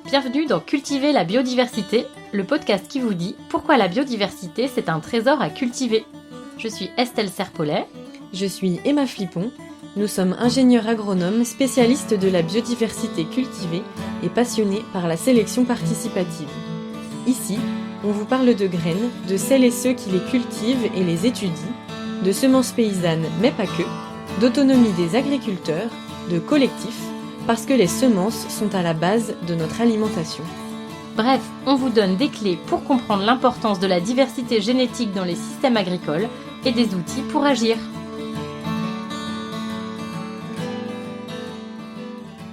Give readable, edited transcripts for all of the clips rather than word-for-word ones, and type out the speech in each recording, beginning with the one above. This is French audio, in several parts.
Bienvenue dans Cultiver la biodiversité, le podcast qui vous dit pourquoi la biodiversité c'est un trésor à cultiver. Je suis Estelle Serpollet. Je suis Emma Flippon. Nous sommes ingénieurs agronomes spécialistes de la biodiversité cultivée et passionnés par la sélection participative. Ici, on vous parle de graines, de celles et ceux qui les cultivent et les étudient, de semences paysannes mais pas que, d'autonomie des agriculteurs, de collectifs, parce que les semences sont à la base de notre alimentation. Bref, on vous donne des clés pour comprendre l'importance de la diversité génétique dans les systèmes agricoles et des outils pour agir.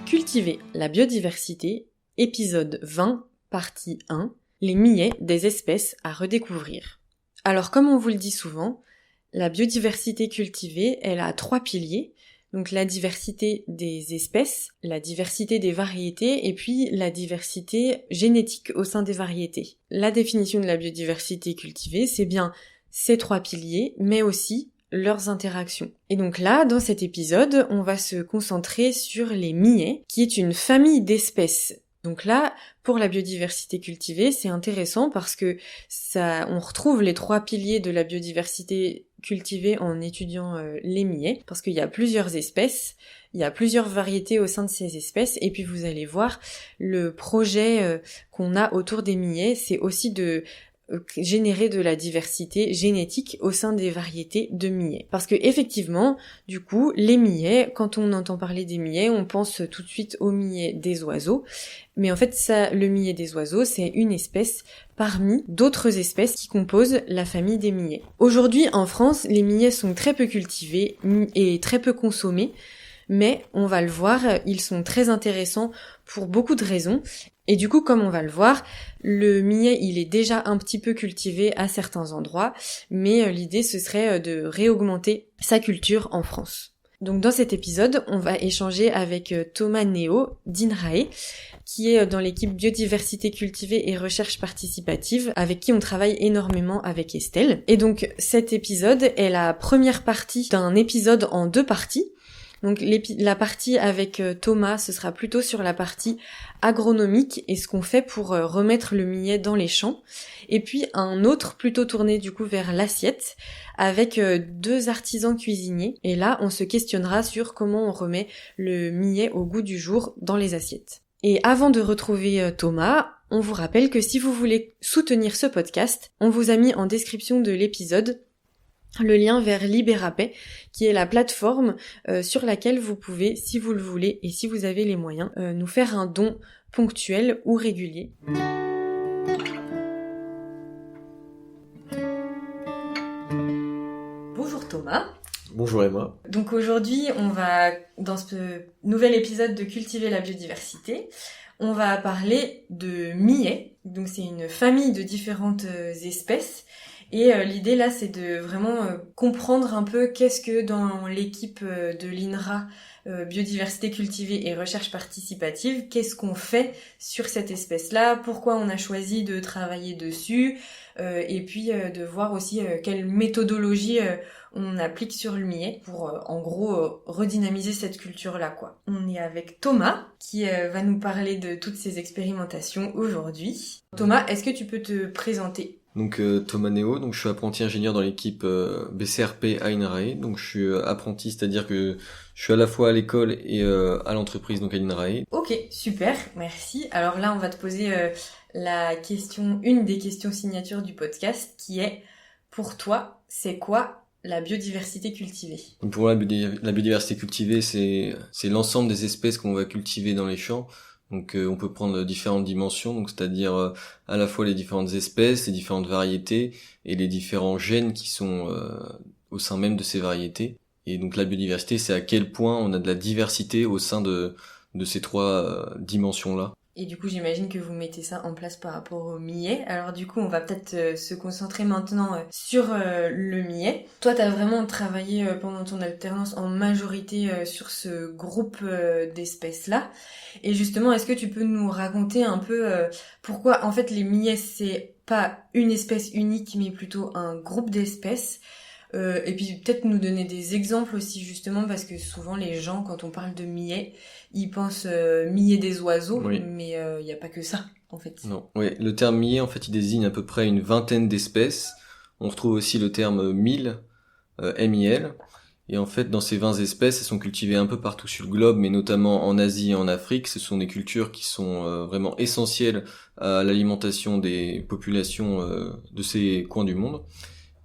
Cultiver la biodiversité, épisode 20, partie 1, les millets des espèces à redécouvrir. Alors comme on vous le dit souvent, la biodiversité cultivée, elle a 3 piliers. Donc la diversité des espèces, la diversité des variétés et puis la diversité génétique au sein des variétés. La définition de la biodiversité cultivée, c'est bien ces 3 piliers, mais aussi leurs interactions. Et donc là, dans cet épisode, on va se concentrer sur les millets, qui est une famille d'espèces. Donc là, pour la biodiversité cultivée, c'est intéressant parce que on retrouve les 3 piliers de la biodiversité cultivée en étudiant les millets, parce qu'il y a plusieurs espèces, il y a plusieurs variétés au sein de ces espèces, et puis vous allez voir, le projet qu'on a autour des millets, c'est aussi de générer de la diversité génétique au sein des variétés de millets. Parce que effectivement, du coup, les millets, quand on entend parler des millets, on pense tout de suite aux millets des oiseaux. Mais en fait, le millet des oiseaux, c'est une espèce parmi d'autres espèces qui composent la famille des millets. Aujourd'hui, en France, les millets sont très peu cultivés et très peu consommés. Mais on va le voir, ils sont très intéressants pour beaucoup de raisons. Et du coup, comme on va le voir, le millet, il est déjà un petit peu cultivé à certains endroits, mais l'idée, ce serait de réaugmenter sa culture en France. Donc dans cet épisode, on va échanger avec Thomas Néo d'INRAE, qui est dans l'équipe biodiversité cultivée et recherche participative, avec qui on travaille énormément avec Estelle. Et donc cet épisode est la première partie d'un épisode en 2 parties. Donc la partie avec Thomas, ce sera plutôt sur la partie agronomique et ce qu'on fait pour remettre le millet dans les champs. Et puis un autre plutôt tourné du coup vers l'assiette avec 2 artisans cuisiniers. Et là, on se questionnera sur comment on remet le millet au goût du jour dans les assiettes. Et avant de retrouver Thomas, on vous rappelle que si vous voulez soutenir ce podcast, on vous a mis en description de l'épisode le lien vers Libérapay, qui est la plateforme sur laquelle vous pouvez, si vous le voulez et si vous avez les moyens, nous faire un don ponctuel ou régulier. Bonjour Thomas. Bonjour Emma. Donc aujourd'hui, on va, dans ce nouvel épisode de Cultiver la biodiversité, on va parler de millets. Donc c'est une famille de différentes espèces. Et l'idée là, c'est de vraiment comprendre un peu qu'est-ce que dans l'équipe de l'INRA, biodiversité cultivée et recherche participative, qu'est-ce qu'on fait sur cette espèce-là, pourquoi on a choisi de travailler dessus, et puis de voir aussi quelle méthodologie on applique sur le millet pour en gros redynamiser cette culture-là quoi. On est avec Thomas qui va nous parler de toutes ces expérimentations aujourd'hui. Thomas, est-ce que tu peux te présenter ? Donc Thomas Néo, donc je suis apprenti ingénieur dans l'équipe BCRP à INRAE. Donc je suis apprenti, c'est-à-dire que je suis à la fois à l'école et à l'entreprise, donc à l'INRAE. Ok, super, merci. Alors là, on va te poser une des questions signatures du podcast qui est, pour toi, c'est quoi la biodiversité cultivée ? Donc pour moi, la biodiversité cultivée, c'est l'ensemble des espèces qu'on va cultiver dans les champs. Donc on peut prendre différentes dimensions, donc c'est-à-dire à la fois les différentes espèces, les différentes variétés et les différents gènes qui sont au sein même de ces variétés. Et donc la biodiversité, c'est à quel point on a de la diversité au sein de ces 3 dimensions-là. Et du coup, j'imagine que vous mettez ça en place par rapport au millet. Alors du coup, on va peut-être se concentrer maintenant sur le millet. Toi, t'as vraiment travaillé pendant ton alternance en majorité sur ce groupe d'espèces-là. Et justement, est-ce que tu peux nous raconter un peu pourquoi, en fait, les millets, c'est pas une espèce unique, mais plutôt un groupe d'espèces Et puis peut-être nous donner des exemples aussi justement parce que souvent les gens quand on parle de millet, ils pensent millet des oiseaux, Oui. mais il y a pas que ça en fait. Non. Ouais, le terme millet, en fait, il désigne à peu près une vingtaine d'espèces. On retrouve aussi le terme mil, MIL. Et en fait, dans ces 20 espèces, elles sont cultivées un peu partout sur le globe, mais notamment en Asie et en Afrique. Ce sont des cultures qui sont vraiment essentielles à l'alimentation des populations de ces coins du monde.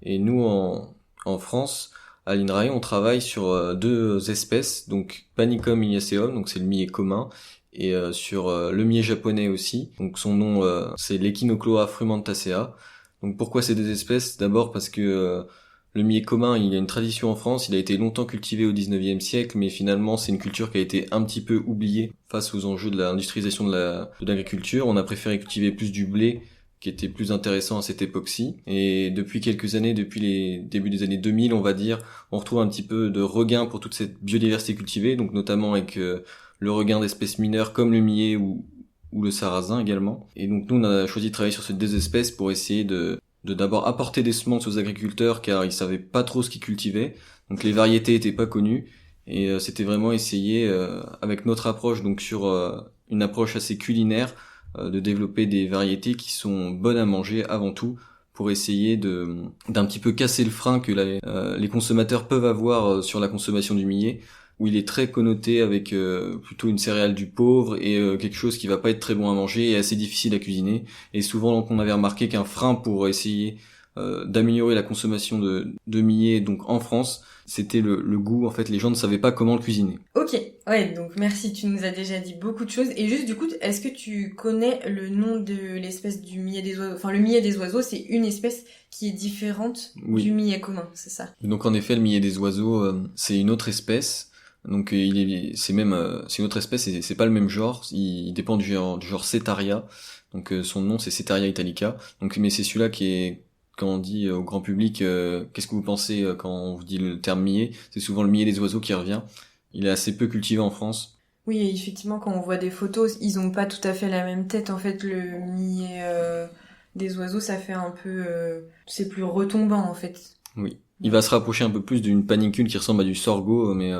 Et nous, en France, à l'INRAE, on travaille sur deux espèces, donc Panicum iliaceum, donc c'est le millet commun, et sur le millet japonais aussi. Donc son nom, c'est l'Echinocloa frumentacea. Donc pourquoi ces deux espèces? D'abord parce que le millet commun, il y a une tradition en France, il a été longtemps cultivé au 19e siècle, mais finalement c'est une culture qui a été un petit peu oubliée face aux enjeux de l'industrialisation de l'agriculture. On a préféré cultiver plus du blé, qui était plus intéressant à cette époque-ci. Et depuis quelques années, depuis les débuts des années 2000, on va dire, on retrouve un petit peu de regain pour toute cette biodiversité cultivée, donc notamment avec le regain d'espèces mineures comme le millet ou le sarrasin également. Et donc nous, on a choisi de travailler sur ces deux espèces pour essayer de d'abord apporter des semences aux agriculteurs car ils savaient pas trop ce qu'ils cultivaient, donc les variétés étaient pas connues et c'était vraiment essayer avec notre approche, donc sur une approche assez culinaire, de développer des variétés qui sont bonnes à manger avant tout pour essayer d'un petit peu casser le frein que les consommateurs peuvent avoir sur la consommation du millet, où il est très connoté avec plutôt une céréale du pauvre et quelque chose qui va pas être très bon à manger et assez difficile à cuisiner. Et souvent, donc, on avait remarqué qu'un frein pour essayer d'améliorer la consommation de millet, donc en France, c'était le goût. En fait, les gens ne savaient pas comment le cuisiner. Ok, ouais, donc merci, tu nous as déjà dit beaucoup de choses. Et juste du coup, est-ce que tu connais le nom de l'espèce du millet des oiseaux? Enfin, le millet des oiseaux, c'est une espèce qui est différente du millet commun, c'est ça? Donc en effet, le millet des oiseaux, c'est une autre espèce. Donc c'est une autre espèce et c'est pas le même genre. Il dépend du genre Setaria. Donc son nom c'est Setaria italica. Donc mais c'est celui-là qui est, quand on dit au grand public, qu'est-ce que vous pensez quand on vous dit le terme millet? C'est souvent le millet des oiseaux qui revient. Il est assez peu cultivé en France. Oui, et effectivement, quand on voit des photos, ils ont pas tout à fait la même tête. En fait, le millet des oiseaux, ça fait un peu, c'est plus retombant en fait. Oui. Il va se rapprocher un peu plus d'une panicule qui ressemble à du sorgho, mais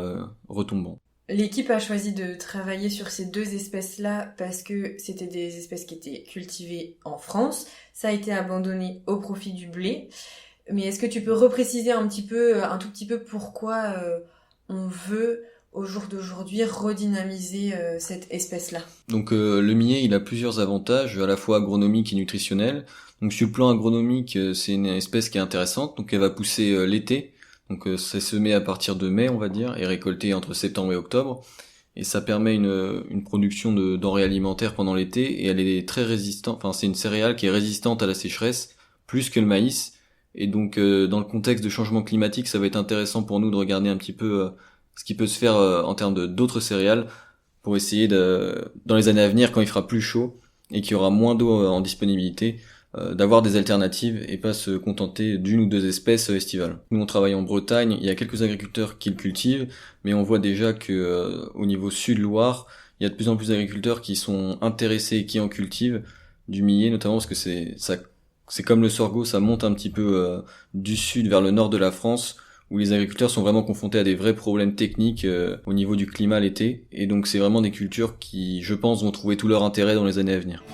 retombant. L'équipe a choisi de travailler sur ces deux espèces-là parce que c'était des espèces qui étaient cultivées en France. Ça a été abandonné au profit du blé. Mais est-ce que tu peux repréciser un tout petit peu pourquoi on veut, au jour d'aujourd'hui, redynamiser cette espèce-là? Donc le millet, il a plusieurs avantages, à la fois agronomiques et nutritionnels. Donc sur le plan agronomique, c'est une espèce qui est intéressante, donc elle va pousser l'été. Donc c'est semé à partir de mai, on va dire, et récolté entre septembre et octobre. Et ça permet une production de denrées alimentaires pendant l'été, et elle est très résistante, enfin c'est une céréale qui est résistante à la sécheresse, plus que le maïs. Et donc dans le contexte de changement climatique, ça va être intéressant pour nous de regarder un petit peu ce qui peut se faire en termes d'autres céréales, pour essayer dans les années à venir, quand il fera plus chaud, et qu'il y aura moins d'eau en disponibilité, d'avoir des alternatives et pas se contenter d'une ou deux espèces estivales. Nous on travaille en Bretagne, il y a quelques agriculteurs qui le cultivent, mais on voit déjà que au niveau Sud-Loire, il y a de plus en plus d'agriculteurs qui sont intéressés et qui en cultivent du millet, notamment parce que c'est comme le sorgho, ça monte un petit peu du sud vers le nord de la France, où les agriculteurs sont vraiment confrontés à des vrais problèmes techniques au niveau du climat l'été, et donc c'est vraiment des cultures qui, je pense, vont trouver tout leur intérêt dans les années à venir.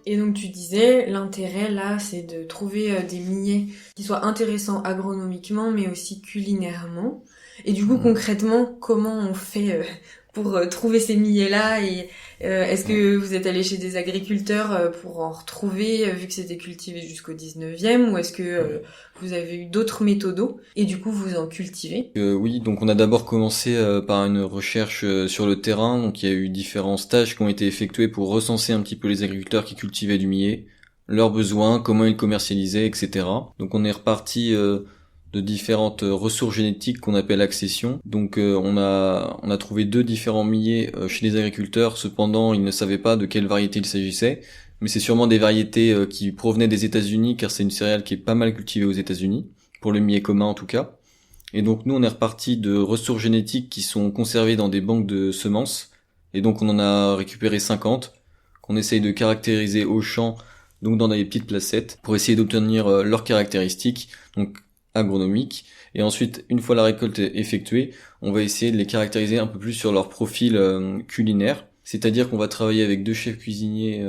Et donc tu disais, l'intérêt là, c'est de trouver des millets qui soient intéressants agronomiquement, mais aussi culinairement. Et du coup, concrètement, comment on fait pour trouver ces millets-là? Et est-ce que vous êtes allé chez des agriculteurs pour en retrouver, vu que c'était cultivé jusqu'au 19e, ou est-ce que vous avez eu d'autres méthodos, et du coup vous en cultivez? Oui, donc on a d'abord commencé par une recherche sur le terrain, donc il y a eu différents stages qui ont été effectués pour recenser un petit peu les agriculteurs qui cultivaient du millet, leurs besoins, comment ils commercialisaient, etc. Donc on est reparti de différentes ressources génétiques qu'on appelle accession. Donc on a trouvé deux différents millets chez les agriculteurs, cependant ils ne savaient pas de quelle variété il s'agissait, mais c'est sûrement des variétés qui provenaient des États-Unis, car c'est une céréale qui est pas mal cultivée aux États-Unis, pour le millet commun en tout cas. Et donc nous on est reparti de ressources génétiques qui sont conservées dans des banques de semences, et donc on en a récupéré 50, qu'on essaye de caractériser au champ donc dans des petites placettes, pour essayer d'obtenir leurs caractéristiques, donc agronomiques. Et ensuite, une fois la récolte effectuée, on va essayer de les caractériser un peu plus sur leur profil culinaire. C'est-à-dire qu'on va travailler avec 2 chefs cuisiniers,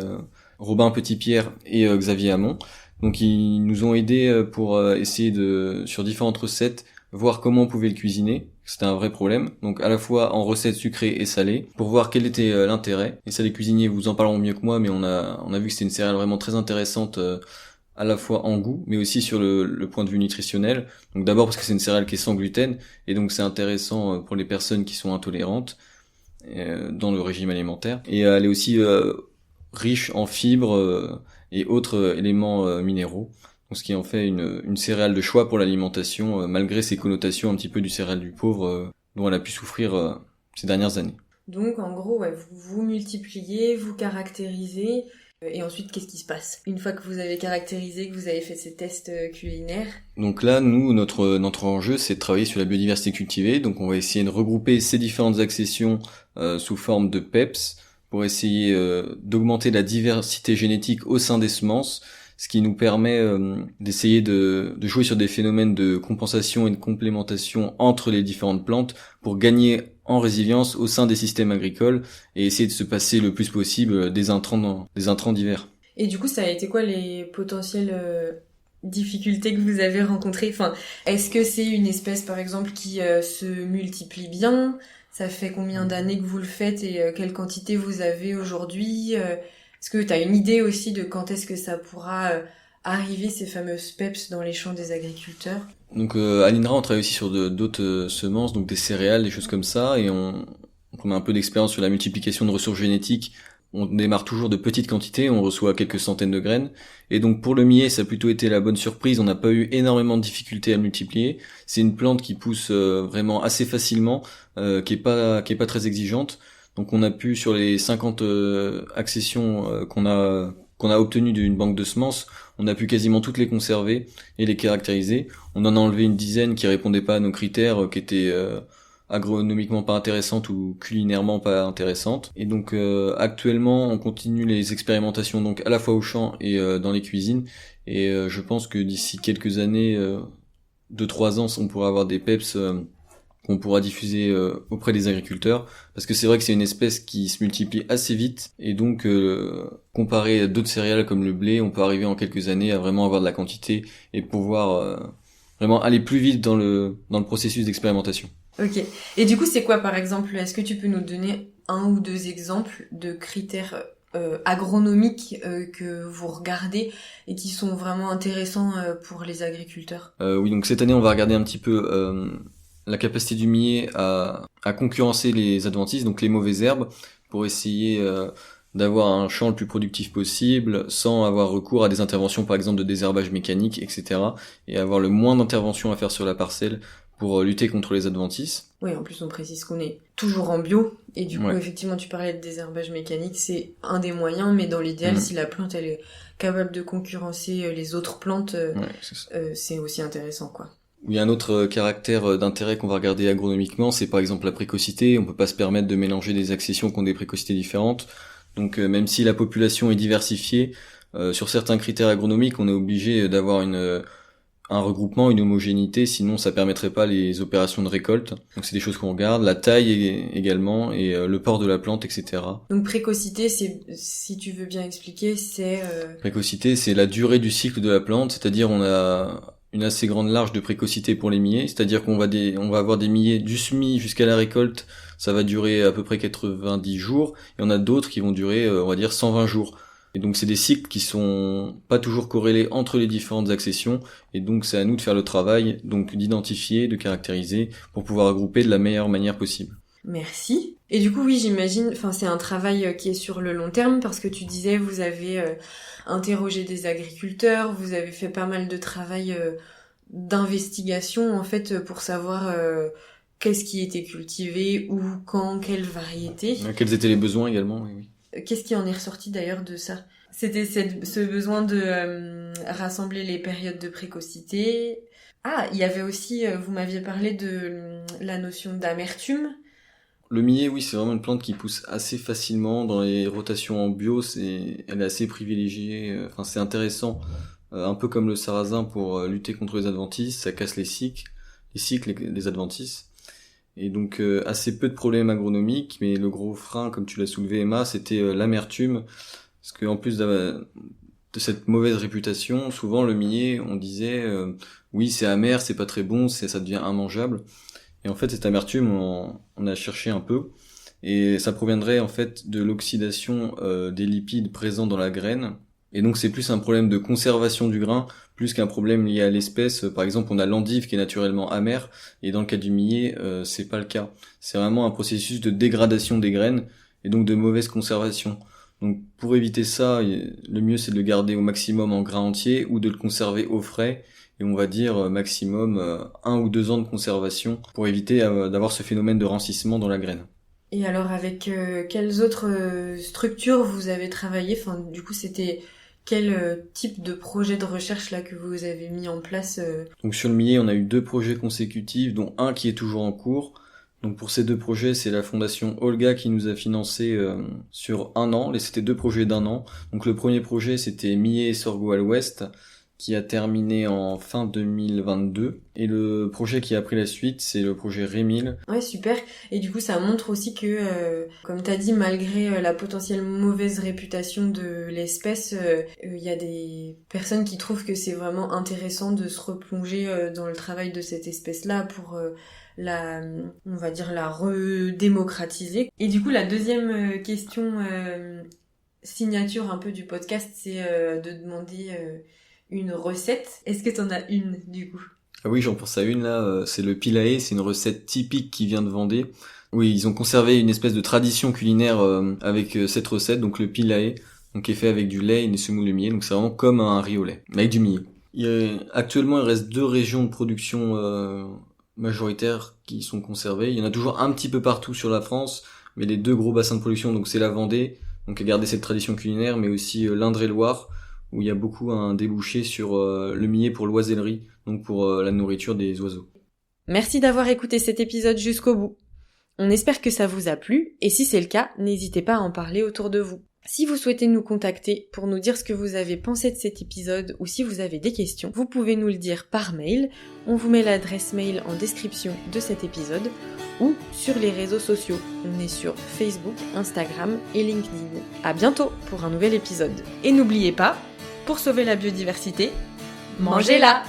Robin Petitpierre et Xavier Hamon. Donc ils nous ont aidés pour essayer sur différentes recettes, voir comment on pouvait le cuisiner. C'était un vrai problème. Donc à la fois en recettes sucrées et salées, pour voir quel était l'intérêt. Et ça, les cuisiniers vous en parleront mieux que moi, mais on a vu que c'était une céréale vraiment très intéressante, à la fois en goût, mais aussi sur le point de vue nutritionnel. Donc d'abord parce que c'est une céréale qui est sans gluten, et donc c'est intéressant pour les personnes qui sont intolérantes dans le régime alimentaire. Et elle est aussi riche en fibres et autres éléments minéraux. Donc ce qui en fait une céréale de choix pour l'alimentation, malgré ses connotations un petit peu du céréale du pauvre dont elle a pu souffrir ces dernières années. Donc en gros, ouais, vous multipliez, vous caractérisez, et ensuite qu'est-ce qui se passe une fois que vous avez caractérisé, que vous avez fait ces tests culinaires? Donc là, nous, notre enjeu, c'est de travailler sur la biodiversité cultivée. Donc on va essayer de regrouper ces différentes accessions sous forme de PEPS pour essayer d'augmenter la diversité génétique au sein des semences, ce qui nous permet d'essayer de jouer sur des phénomènes de compensation et de complémentation entre les différentes plantes pour gagner en résilience au sein des systèmes agricoles et essayer de se passer le plus possible des intrants divers. Et du coup, ça a été quoi les potentielles difficultés que vous avez rencontrées? Enfin, est-ce que c'est une espèce, par exemple, qui se multiplie bien? Ça fait combien d'années que vous le faites et quelle quantité vous avez aujourd'hui? Est-ce que tu as une idée aussi de quand est-ce que ça pourra arriver, ces fameuses PEPS, dans les champs des agriculteurs? Donc à l'INRA, on travaille aussi sur d'autres semences, donc des céréales, des choses comme ça, et on a un peu d'expérience sur la multiplication de ressources génétiques. On démarre toujours de petites quantités, on reçoit quelques centaines de graines. Et donc pour le millet, ça a plutôt été la bonne surprise, on n'a pas eu énormément de difficultés à le multiplier. C'est une plante qui pousse vraiment assez facilement, qui est pas très exigeante. Donc on a pu, sur les 50 accessions qu'on a obtenues d'une banque de semences, on a pu quasiment toutes les conserver et les caractériser. On en a enlevé une dizaine qui répondaient pas à nos critères, qui étaient agronomiquement pas intéressantes ou culinairement pas intéressantes. Et donc actuellement on continue les expérimentations donc à la fois au champ et dans les cuisines. Et je pense que d'ici quelques années, 2-3 ans, on pourra avoir des PEPS qu'on pourra diffuser auprès des agriculteurs, parce que c'est vrai que c'est une espèce qui se multiplie assez vite, et donc comparé à d'autres céréales comme le blé, on peut arriver en quelques années à vraiment avoir de la quantité et pouvoir vraiment aller plus vite dans le processus d'expérimentation. Ok. Et du coup, c'est quoi, par exemple? Est-ce que tu peux nous donner 1 ou 2 exemples de critères agronomiques que vous regardez et qui sont vraiment intéressants pour les agriculteurs? Oui, donc cette année, on va regarder un petit peu la capacité du millet à concurrencer les adventices, donc les mauvaises herbes, pour essayer d'avoir un champ le plus productif possible, sans avoir recours à des interventions, par exemple, de désherbage mécanique, etc. Et avoir le moins d'interventions à faire sur la parcelle pour lutter contre les adventices. Oui, en plus on précise qu'on est toujours en bio, et du coup Ouais. effectivement tu parlais de désherbage mécanique, c'est un des moyens, mais dans l'idéal, si la plante elle est capable de concurrencer les autres plantes, Ouais, c'est ça. c'est aussi intéressant, quoi. Il y a un autre caractère d'intérêt qu'on va regarder agronomiquement, c'est par exemple la précocité. On peut pas se permettre de mélanger des accessions qui ont des précocités différentes. Donc même si la population est diversifiée, sur certains critères agronomiques, on est obligé d'avoir un regroupement, une homogénéité, sinon ça permettrait pas les opérations de récolte. Donc c'est des choses qu'on regarde, la taille également, et le port de la plante, etc. Donc précocité, c'est, si tu veux bien expliquer, c'est... Précocité, c'est la durée du cycle de la plante, c'est-à-dire on a une assez grande large de précocité pour les millets, c'est-à-dire qu'on va avoir des millets du semis jusqu'à la récolte, ça va durer à peu près 90 jours, et on a d'autres qui vont durer, on va dire, 120 jours. Et donc c'est des cycles qui sont pas toujours corrélés entre les différentes accessions, et donc c'est à nous de faire le travail, donc d'identifier, de caractériser, pour pouvoir regrouper de la meilleure manière possible. Merci. Et du coup, oui, j'imagine, enfin, c'est un travail qui est sur le long terme, parce que tu disais, vous avez interrogé des agriculteurs, vous avez fait pas mal de travail d'investigation, en fait, pour savoir qu'est-ce qui était cultivé, où, quand, quelle variété. Quels étaient les besoins également, oui. Qu'est-ce qui en est ressorti d'ailleurs de ça? C'était ce besoin de rassembler les périodes de précocité. Ah, il y avait aussi, vous m'aviez parlé de la notion d'amertume. Le millet, oui, c'est vraiment une plante qui pousse assez facilement dans les rotations en bio. Elle est assez privilégiée. Enfin, c'est intéressant, un peu comme le sarrasin pour lutter contre les adventices. Ça casse les cycles des adventices. Et donc assez peu de problèmes agronomiques. Mais le gros frein, comme tu l'as soulevé, Emma, c'était l'amertume, parce que en plus de cette mauvaise réputation, souvent le millet, on disait oui, c'est amer, c'est pas très bon, ça devient immangeable. Et en fait, cette amertume, on a cherché un peu, et ça proviendrait en fait de l'oxydation des lipides présents dans la graine. Et donc c'est plus un problème de conservation du grain, plus qu'un problème lié à l'espèce. Par exemple, on a l'endive qui est naturellement amère, et dans le cas du millet, c'est pas le cas. C'est vraiment un processus de dégradation des graines, et donc de mauvaise conservation. Donc pour éviter ça, le mieux c'est de le garder au maximum en grain entier, ou de le conserver au frais, et on va dire maximum 1 ou 2 ans de conservation pour éviter d'avoir ce phénomène de rancissement dans la graine. Et alors avec quelles autres structures vous avez travaillé ? Enfin, du coup, c'était quel type de projet de recherche là que vous avez mis en place Donc sur le millet, on a eu 2 projets consécutifs, dont un qui est toujours en cours. Donc pour ces 2 projets, c'est la fondation Olga qui nous a financé sur 1 an. Et c'était 2 projets d'1 an. Donc le premier projet, c'était millet et sorgho à l'ouest, qui a terminé en fin 2022. Et le projet qui a pris la suite, c'est le projet Rémil. Ouais, super. Et du coup, ça montre aussi que, comme t'as dit, malgré la potentielle mauvaise réputation de l'espèce, il y a des personnes qui trouvent que c'est vraiment intéressant de se replonger dans le travail de cette espèce-là pour on va dire, la redémocratiser. Et du coup, la deuxième question signature un peu du podcast, c'est de demander une recette. Est-ce que t'en as une, du coup ? Ah oui, j'en pense à une là, c'est le pilaé, c'est une recette typique qui vient de Vendée. Oui, ils ont conservé une espèce de tradition culinaire avec cette recette, donc le pilaé, donc qui est fait avec du lait et des semoule de millet, donc c'est vraiment comme un riz au lait, mais avec du millet. Actuellement, il reste 2 régions de production majoritaires qui sont conservées. Il y en a toujours un petit peu partout sur la France, mais les 2 gros bassins de production, donc c'est la Vendée, donc à garder cette tradition culinaire, mais aussi l'Indre-et-Loire, où il y a beaucoup un débouché sur le millet pour l'oisellerie, donc pour la nourriture des oiseaux. Merci d'avoir écouté cet épisode jusqu'au bout. On espère que ça vous a plu, et si c'est le cas, n'hésitez pas à en parler autour de vous. Si vous souhaitez nous contacter pour nous dire ce que vous avez pensé de cet épisode, ou si vous avez des questions, vous pouvez nous le dire par mail. On vous met l'adresse mail en description de cet épisode, ou sur les réseaux sociaux. On est sur Facebook, Instagram et LinkedIn. À bientôt pour un nouvel épisode. Et n'oubliez pas, pour sauver la biodiversité, mangez-la!